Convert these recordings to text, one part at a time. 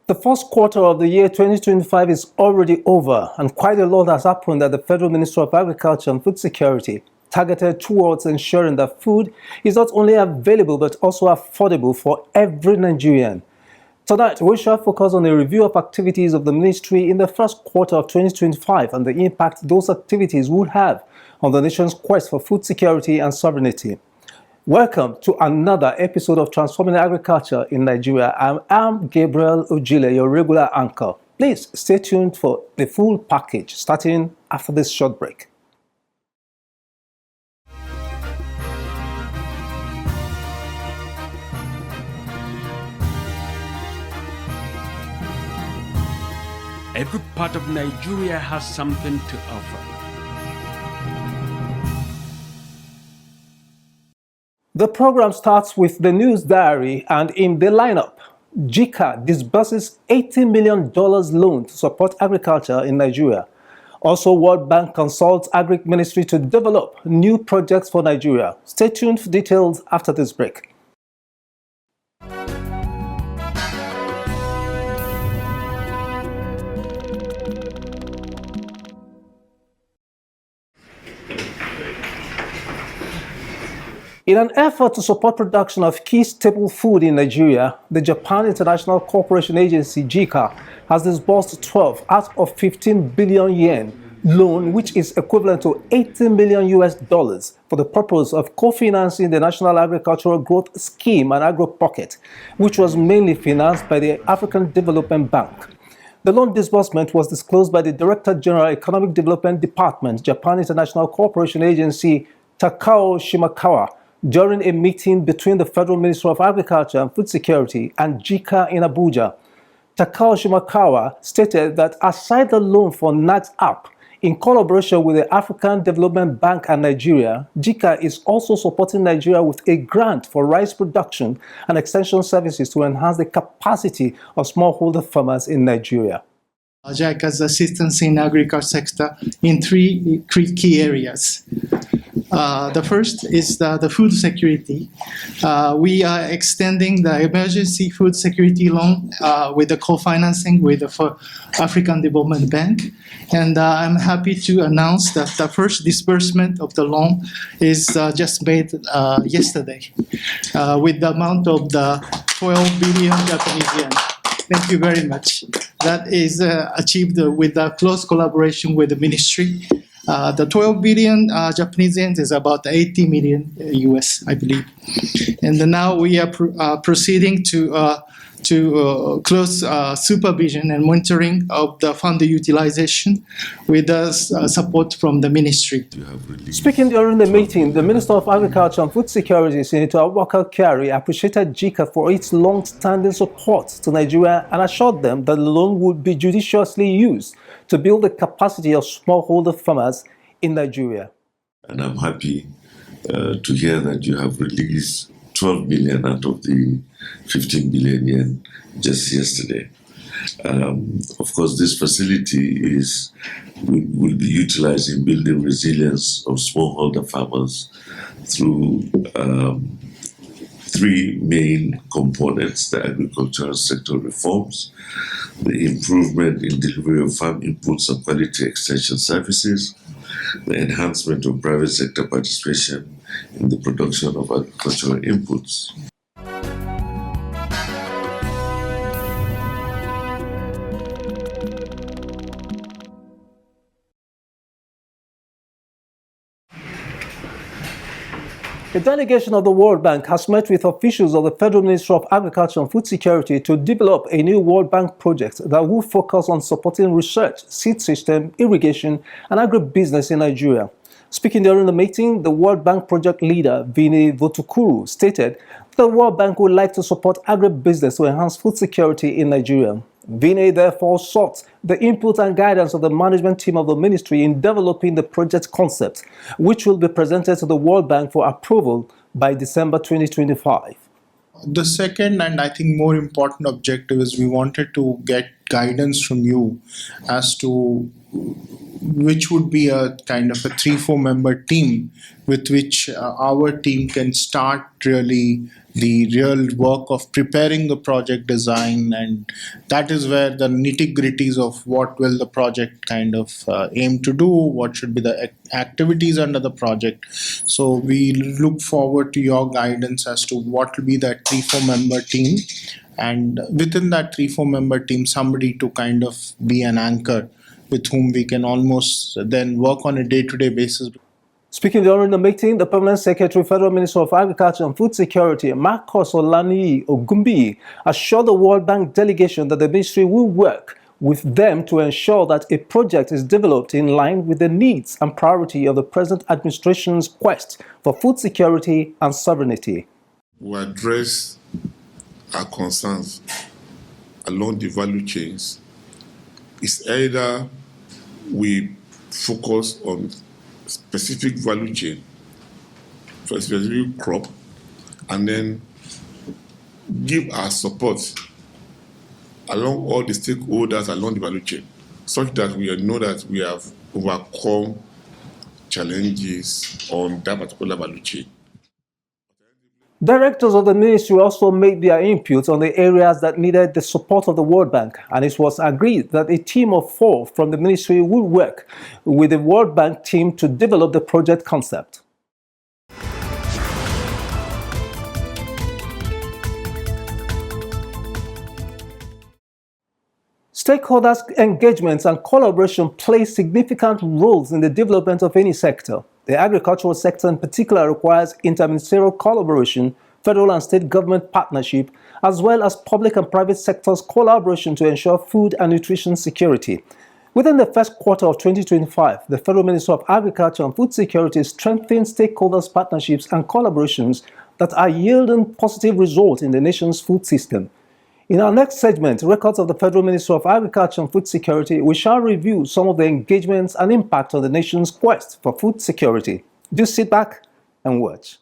The first quarter of the year 2025 is already over, and quite a lot has happened at the Federal Ministry of Agriculture and Food Security, targeted towards ensuring that food is not only available but also affordable for every Nigerian. Tonight, we shall focus on a review of activities of the ministry in the first quarter of 2025 and the impact those activities would have on the nation's quest for food security and sovereignty. Welcome to another episode of Transforming Agriculture in Nigeria. I'm Gabriel Ojile, your regular anchor. Please stay tuned for the full package starting after this short break. Every part of Nigeria has something to offer. The program starts with the news diary, and in the lineup, JICA disburses $80 million loan to support agriculture in Nigeria. Also, World Bank consults Agri Ministry to develop new projects for Nigeria. Stay tuned for details after this break. In an effort to support production of key staple food in Nigeria, the Japan International Cooperation Agency, JICA, has disbursed 12 out of 15 billion yen loan, which is equivalent to $80 million for the purpose of co-financing the National Agricultural Growth Scheme and Agro Pocket, which was mainly financed by the African Development Bank. The loan disbursement was disclosed by the Director General Economic Development Department, Japan International Cooperation Agency, Takao Shimakawa, during a meeting between the Federal Ministry of Agriculture and Food Security and JICA in Abuja. Takao Shimakawa stated that aside the loan for NAGS app, in collaboration with the African Development Bank and Nigeria, JICA is also supporting Nigeria with a grant for rice production and extension services to enhance the capacity of smallholder farmers in Nigeria. JICA's assistance in agriculture sector in three key areas. The first is the food security. We are extending the emergency food security loan with the co-financing with the African Development Bank. And I'm happy to announce that the first disbursement of the loan is just made yesterday with the amount of the 12 billion Japanese yen. Thank you very much. That is achieved with the close collaboration with the ministry. The 12 billion Japanese yen is about 80 million US, I believe. And now we are proceeding to close supervision and monitoring of the fund utilization with the support from the ministry. Speaking during the meeting, the Minister of Agriculture and Food Security, Senator Abubakar Kyari, appreciated JICA for its long-standing support to Nigeria and assured them that the loan would be judiciously used to build the capacity of smallholder farmers in Nigeria. And I'm happy to hear that you have released 12 billion out of the 15 billion yen just yesterday. Of course, this facility will be utilized in building resilience of smallholder farmers through three main components: the agricultural sector reforms, the improvement in delivery of farm inputs and quality extension services, the enhancement of private sector participation in the production of agricultural inputs. A delegation of the World Bank has met with officials of the Federal Ministry of Agriculture and Food Security to develop a new World Bank project that will focus on supporting research, seed system, irrigation, and agribusiness in Nigeria. Speaking during the meeting, the World Bank project leader, Vinay Votukuru, stated the World Bank would like to support agribusiness to enhance food security in Nigeria. Vinay therefore sought the input and guidance of the management team of the ministry in developing the project concept, which will be presented to the World Bank for approval by December 2025. The second and I think more important objective is we wanted to get guidance from you as to which would be a kind of a 3-4 member team with which our team can start really the real work of preparing the project design, and that is where the nitty-gritties of what will the project kind of aim to do, what should be the activities under the project. So we look forward to your guidance as to what will be that 3-4 member team, and within that 3-4 member team somebody to kind of be an anchor with whom we can almost then work on a day-to-day basis. Speaking during the meeting, the Permanent Secretary, Federal Minister of Agriculture and Food Security, Marcos Olaniyi Ogumbi, assured the World Bank delegation that the ministry will work with them to ensure that a project is developed in line with the needs and priority of the present administration's quest for food security and sovereignty. We address our concerns along the value chains. It's either we focus on specific value chain for a specific crop and then give our support along all the stakeholders along the value chain, such that we know that we have overcome challenges on that particular value chain. Directors of the ministry also made their input on the areas that needed the support of the World Bank, and it was agreed that a team of 4 from the ministry will work with the World Bank team to develop the project concept. Stakeholders' engagement and collaboration play significant roles in the development of any sector. The agricultural sector in particular requires interministerial collaboration, federal and state government partnership, as well as public and private sectors collaboration to ensure food and nutrition security. Within the first quarter of 2025, the Federal Minister of Agriculture and Food Security strengthened stakeholders' partnerships and collaborations that are yielding positive results in the nation's food system. In our next segment, Records of the Federal Minister of Agriculture and Food Security, we shall review some of the engagements and impact on the nation's quest for food security. Do sit back and watch.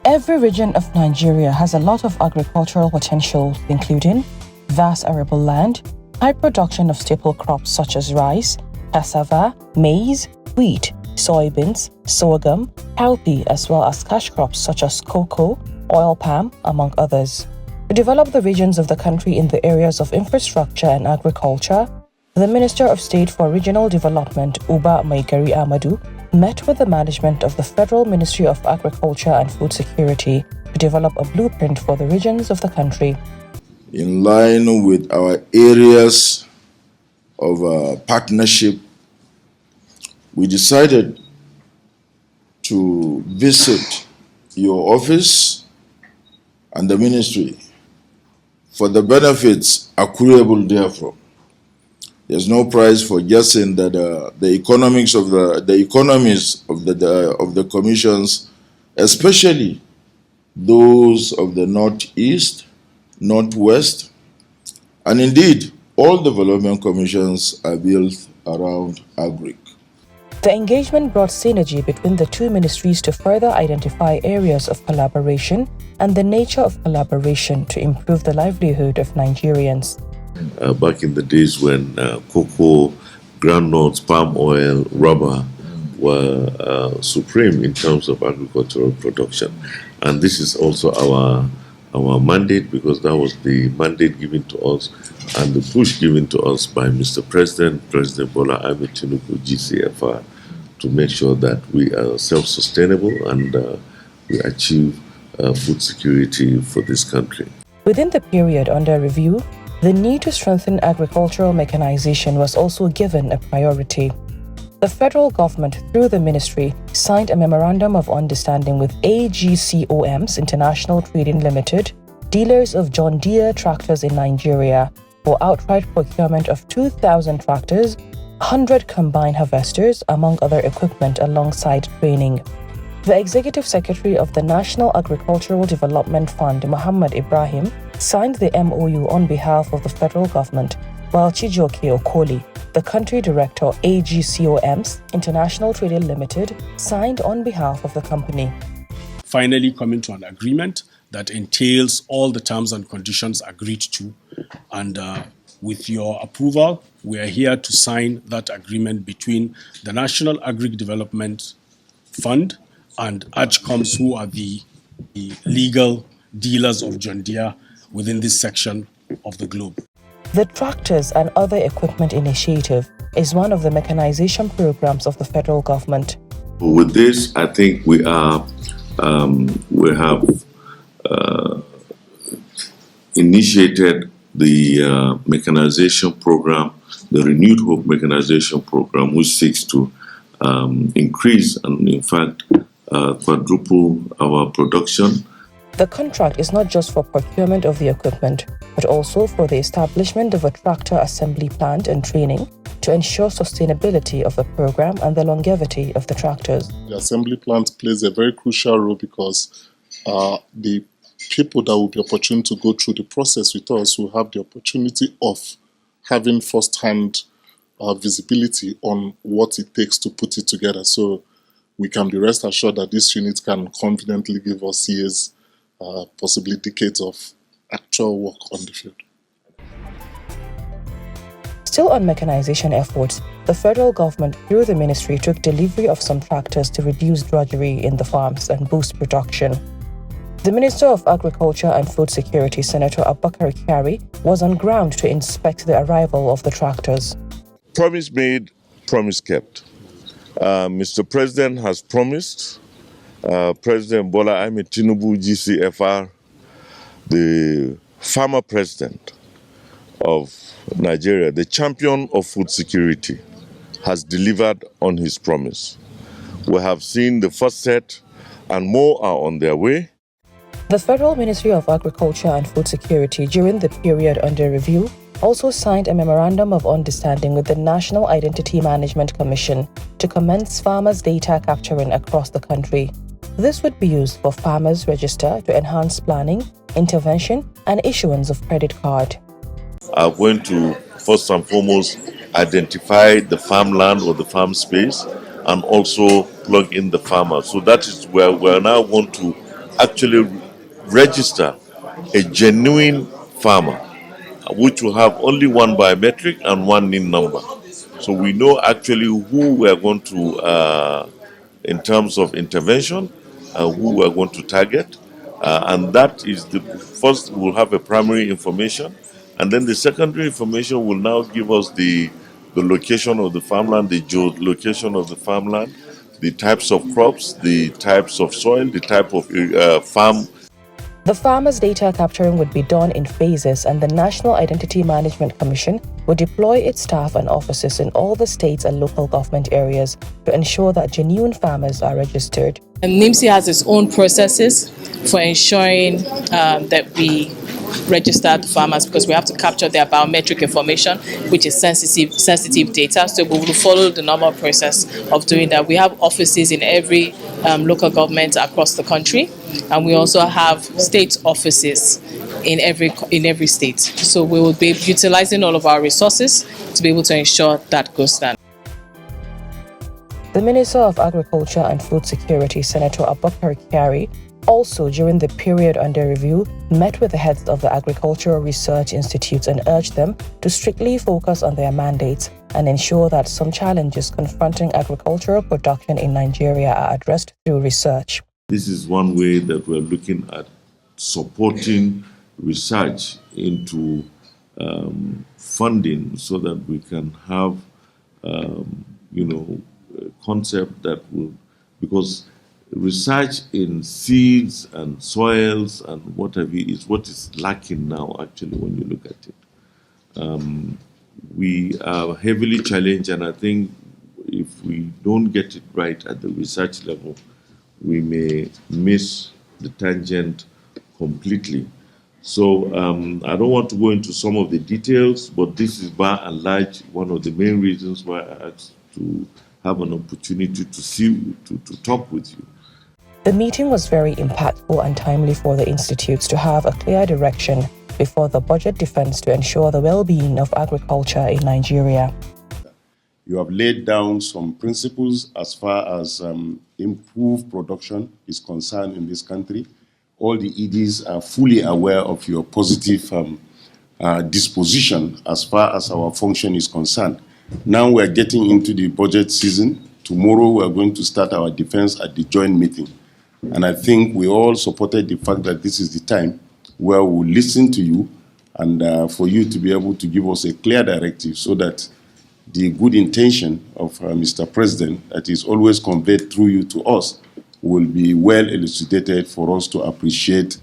Every region of Nigeria has a lot of agricultural potential, including vast arable land, high production of staple crops such as rice, cassava, maize, wheat, soybeans, sorghum, cowpea, as well as cash crops such as cocoa, oil palm, among others. To develop the regions of the country in the areas of infrastructure and agriculture, the Minister of State for Regional Development, Uba Maigari Amadu, met with the management of the Federal Ministry of Agriculture and Food Security to develop a blueprint for the regions of the country. In line with our areas of partnership, we decided to visit your office and the ministry for the benefits accruable therefrom. There's no prize for guessing that the economies of the commissions, especially those of the Northeast, Northwest, and indeed all development commissions are built around agric. The engagement brought synergy between the two ministries to further identify areas of collaboration and the nature of collaboration to improve the livelihood of Nigerians. Back in the days when cocoa, groundnuts, palm oil, rubber were supreme in terms of agricultural production. And this is also our mandate, because that was the mandate given to us and the push given to us by Mr. President, President Bola Ahmed Tinubu, GCFR, to make sure that we are self-sustainable and we achieve food security for this country. Within the period under review, the need to strengthen agricultural mechanization was also given a priority. The federal government, through the ministry, signed a memorandum of understanding with AGCOMs International Trading Limited, dealers of John Deere tractors in Nigeria, for outright procurement of 2,000 tractors, 100 combine harvesters, among other equipment, alongside training. The Executive Secretary of the National Agricultural Development Fund, Muhammad Ibrahim, signed the MOU on behalf of the federal government, while Chijioke Okoli, the country director AGCOMs International Trading Limited, signed on behalf of the company. finally coming to an agreement that entails all the terms and conditions agreed to. And with your approval, we are here to sign that agreement between the National Agri-Development Fund and AGCOMS, who are the legal dealers of John Deere within this section of the globe. The Tractors and Other Equipment Initiative is one of the mechanization programs of the federal government. With this, I think we have initiated the mechanization program, the Renewed Hope mechanization program, which seeks to increase and, in fact, quadruple our production. The contract is not just for procurement of the equipment, but also for the establishment of a tractor assembly plant and training to ensure sustainability of the program and the longevity of the tractors. The assembly plant plays a very crucial role because the people that will be opportunity to go through the process with us will have the opportunity of having first-hand visibility on what it takes to put it together. So we can be rest assured that this unit can confidently give us years, possibly decades of actual work on the field. Still on mechanization efforts, the federal government through the ministry took delivery of some tractors to reduce drudgery in the farms and boost production. The Minister of Agriculture and Food Security, Senator Abubakar Kyari, was on ground to inspect the arrival of the tractors. Promise made, promise kept. Mr. President has promised, President Bola Ahmed Tinubu, GCFR, the farmer president of Nigeria, the champion of food security, has delivered on his promise. We have seen the first set and more are on their way. The Federal Ministry of Agriculture and Food Security, during the period under review, also signed a Memorandum of Understanding with the National Identity Management Commission to commence farmers' data capturing across the country. This would be used for farmers' register to enhance planning, intervention, and issuance of credit card. I'm going to first and foremost identify the farmland or the farm space and also plug in the farmer. So that is where we now want to actually register a genuine farmer, which will have only one biometric and one NIN number. So we know actually who we are going to, in terms of intervention, who we are going to target. And that is the first, we'll have a primary information. And then the secondary information will now give us the location of the farmland, the geolocation of the farmland, the types of crops, the types of soil, the type of farm. The farmers' data capturing would be done in phases, and the National Identity Management Commission would deploy its staff and offices in all the states and local government areas to ensure that genuine farmers are registered. And NIMC has its own processes for ensuring that we register the farmers, because we have to capture their biometric information, which is sensitive data. So we will follow the normal process of doing that. We have offices in every local government across the country, and we also have state offices in every state. So we will be utilizing all of our resources to be able to ensure that goes down. The Minister of Agriculture and Food Security, Senator Abubakar Kyari, also during the period under review, met with the heads of the agricultural research institutes and urged them to strictly focus on their mandates and ensure that some challenges confronting agricultural production in Nigeria are addressed through research. This is one way that we're looking at supporting research into funding so that we can have, a concept that will, because research in seeds and soils and what have you is what is lacking now, actually, when you look at it. We are heavily challenged, and I think if we don't get it right at the research level, we may miss the tangent completely. So I don't want to go into some of the details, but this is by and large one of the main reasons why I asked to have an opportunity to talk with you. The meeting was very impactful and timely for the institutes to have a clear direction before the budget defense to ensure the well-being of agriculture in Nigeria. You have laid down some principles as far as improve production is concerned in this country. All the EDs are fully aware of your positive disposition as far as our function is concerned. Now we are getting into the budget season. Tomorrow we are going to start our defense at the joint meeting. And I think we all supported the fact that this is the time where we will listen to you and for you to be able to give us a clear directive so that the good intention of Mr. President that is always conveyed through you to us will be well elucidated for us to appreciate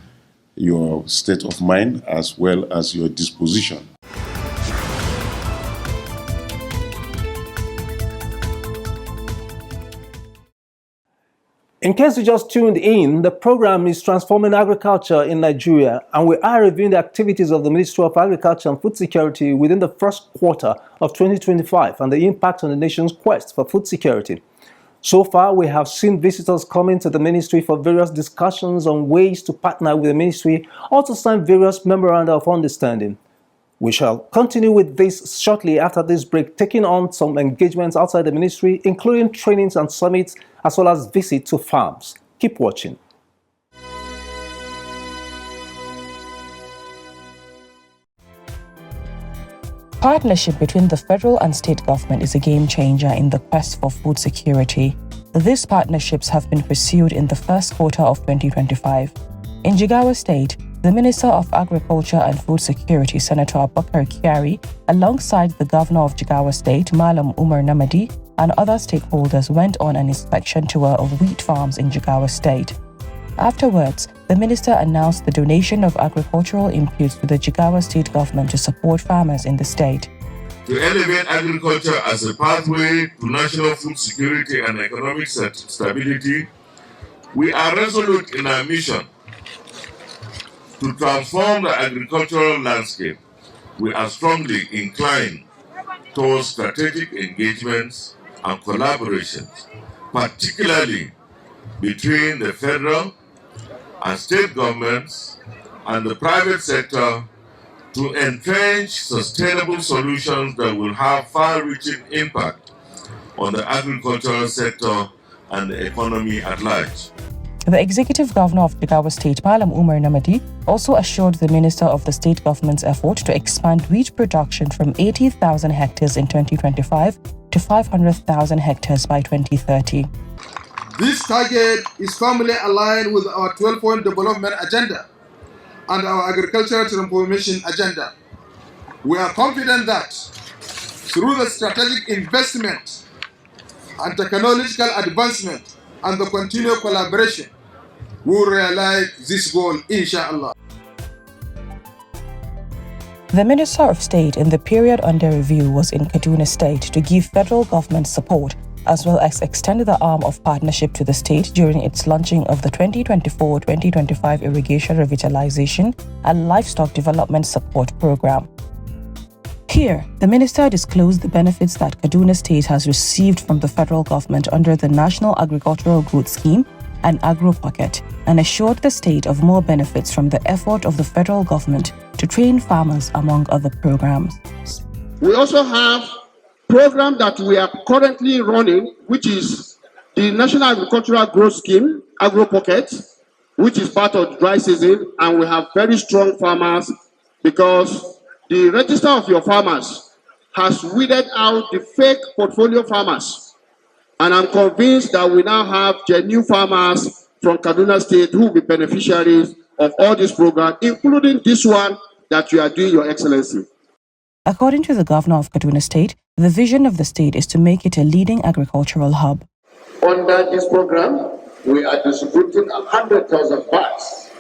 your state of mind as well as your disposition. In case you just tuned in, the program is Transforming Agriculture in Nigeria, and we are reviewing the activities of the Ministry of Agriculture and Food Security within the first quarter of 2025 and the impact on the nation's quest for food security. So far, we have seen visitors coming to the ministry for various discussions on ways to partner with the ministry or to sign various memoranda of understanding. We shall continue with this shortly after this break, taking on some engagements outside the ministry, including trainings and summits, as well as visits to farms. Keep watching. Partnership between the federal and state government is a game changer in the quest for food security. These partnerships have been pursued in the first quarter of 2025. In Jigawa State, the Minister of Agriculture and Food Security, Senator Abubakar Kyari, alongside the Governor of Jigawa State, Malam Umar Namadi, and other stakeholders went on an inspection tour of wheat farms in Jigawa State. Afterwards, the minister announced the donation of agricultural inputs to the Jigawa State government to support farmers in the state. To elevate agriculture as a pathway to national food security and economic stability, we are resolute in our mission to transform the agricultural landscape. We are strongly inclined towards strategic engagements and collaborations, particularly between the federal and state governments and the private sector to entrench sustainable solutions that will have far-reaching impact on the agricultural sector and the economy at large. The Executive Governor of Jigawa State, Malam Umar Namadi, also assured the Minister of the state government's effort to expand wheat production from 80,000 hectares in 2025 to 500,000 hectares by 2030. This target is firmly aligned with our 12-point development agenda and our agricultural transformation agenda. We are confident that through the strategic investment and technological advancement and the continued collaboration, we will realize this goal, inshallah. The Minister of State in the period under review was in Kaduna State to give federal government support as well as extend the arm of partnership to the state during its launching of the 2024-2025 Irrigation Revitalization and Livestock Development Support Program. Here, the minister disclosed the benefits that Kaduna State has received from the federal government under the National Agricultural Growth Scheme and Agro Pocket, and assured the state of more benefits from the effort of the federal government to train farmers, among other programs. We also have a program that we are currently running, which is the National Agricultural Growth Scheme, Agro Pocket, which is part of the dry season, and we have very strong farmers because the register of your farmers has weeded out the fake portfolio farmers. And I'm convinced that we now have genuine farmers from Kaduna State who will be beneficiaries of all this program, including this one that you are doing, Your Excellency. According to the Governor of Kaduna State, the vision of the state is to make it a leading agricultural hub. Under this program, we are distributing 100,000 bags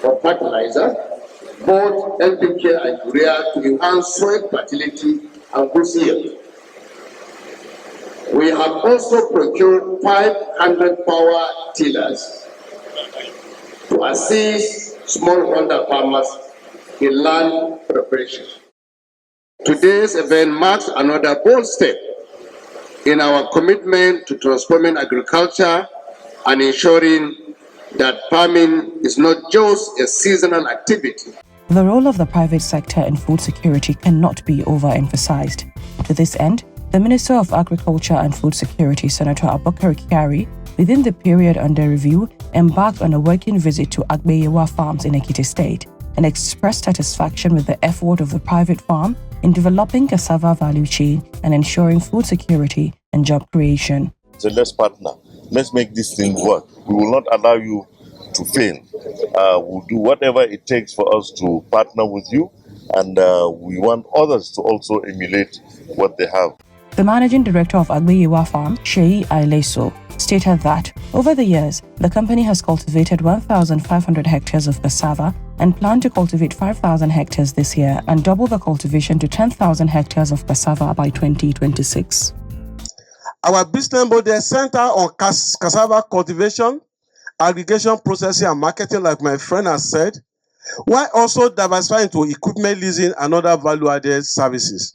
of fertilizer, both NPK and urea, to enhance soil fertility and good yield. We have also procured 500 power tillers to assist smallholder farmers in land preparation. Today's event marks another bold step in our commitment to transforming agriculture and ensuring that farming is not just a seasonal activity. The role of the private sector in food security cannot be overemphasized. To this end, the Minister of Agriculture and Food Security, Senator Abubakar Kyari, within the period under review, embarked on a working visit to Agbeyewa Farms in Ekiti State and expressed satisfaction with the effort of the private farm in developing cassava value chain and ensuring food security and job creation. So let's partner. Let's make this thing work. We will not allow you to fail. We'll do whatever it takes for us to partner with you, and we want others to also emulate what they have. The managing director of Agbeyewa Farm, Sheyi Aileso, stated that over the years, the company has cultivated 1,500 hectares of cassava and plan to cultivate 5,000 hectares this year and double the cultivation to 10,000 hectares of cassava by 2026. Our business model center on cassava cultivation, aggregation, processing, and marketing, like my friend has said, while also diversifying into equipment leasing and other value-added services.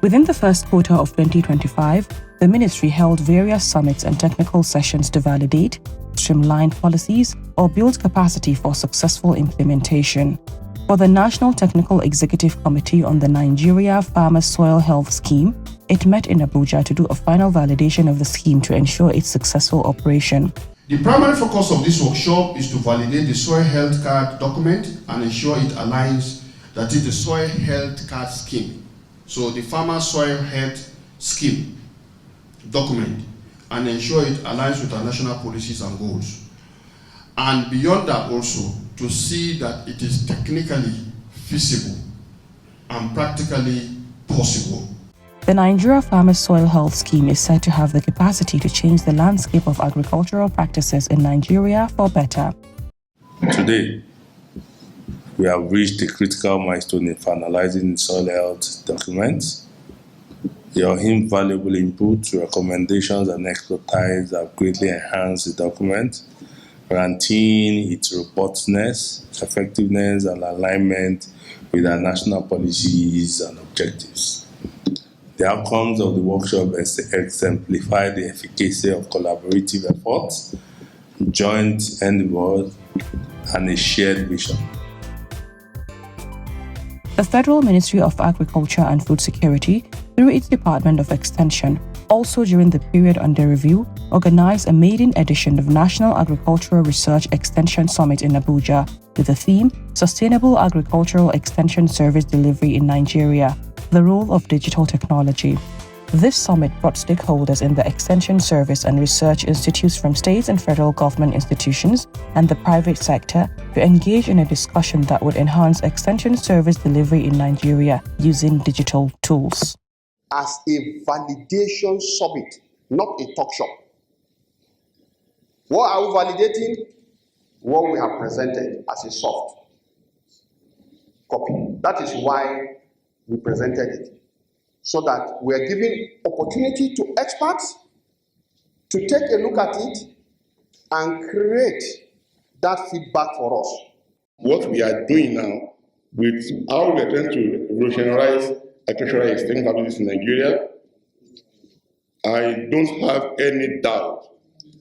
Within the first quarter of 2025, the ministry held various summits and technical sessions to validate, streamline policies, or build capacity for successful implementation. For the National Technical Executive Committee on the Nigeria Farmers Soil Health Scheme, it met in Abuja to do a final validation of the scheme to ensure its successful operation. The primary focus of this workshop is to validate the soil health card document and ensure it aligns, that is the soil health card scheme. So the farmer soil health scheme document, and ensure it aligns with our national policies and goals. And beyond that also, to see that it is technically feasible and practically possible. The Nigeria Farmers Soil Health Scheme is said to have the capacity to change the landscape of agricultural practices in Nigeria for better. Today, we have reached a critical milestone in finalizing the soil health documents. Your invaluable input, recommendations, and expertise have greatly enhanced the document, guaranteeing its robustness, effectiveness, and alignment with our national policies and objectives. The outcomes of the workshop exemplify the efficacy of collaborative efforts, joint endeavors, and a shared vision. The Federal Ministry of Agriculture and Food Security, through its Department of Extension, also during the period under review, organized a maiden edition of National Agricultural Research Extension Summit in Abuja with the theme Sustainable Agricultural Extension Service Delivery in Nigeria, the Role of Digital Technology. This summit brought stakeholders in the extension service and research institutes from states and federal government institutions and the private sector to engage in a discussion that would enhance extension service delivery in Nigeria using digital tools. As a validation summit, not a talk shop. What are we validating? What we have presented as a soft copy. That is why we presented it. So that we are giving opportunity to experts to take a look at it and create that feedback for us. What we are doing now with how we are trying to revolutionize agricultural extension capabilities in Nigeria, I don't have any doubt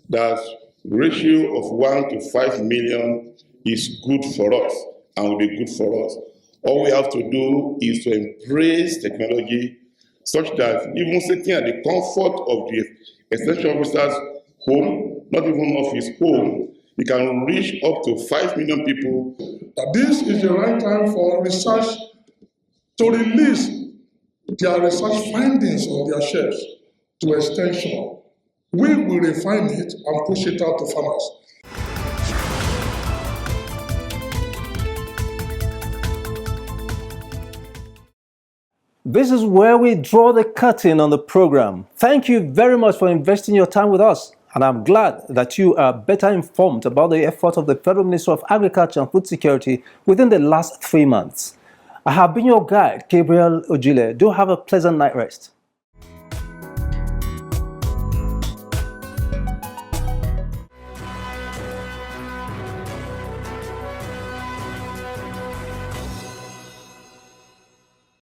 that ratio of 1 to 5 million is good for us and will be good for us. All we have to do is to embrace technology such that even sitting at the comfort of the extension officer's home, not even of his home, he can reach up to 5 million people. This is the right time for research to release their research findings on their shelves to extension. We will refine it and push it out to farmers. This is where we draw the curtain on the program. Thank you very much for investing your time with us. And I'm glad that you are better informed about the effort of the Federal Ministry of Agriculture and Food Security within the last 3 months. I have been your guide, Gabriel Ojile. Do have a pleasant night rest.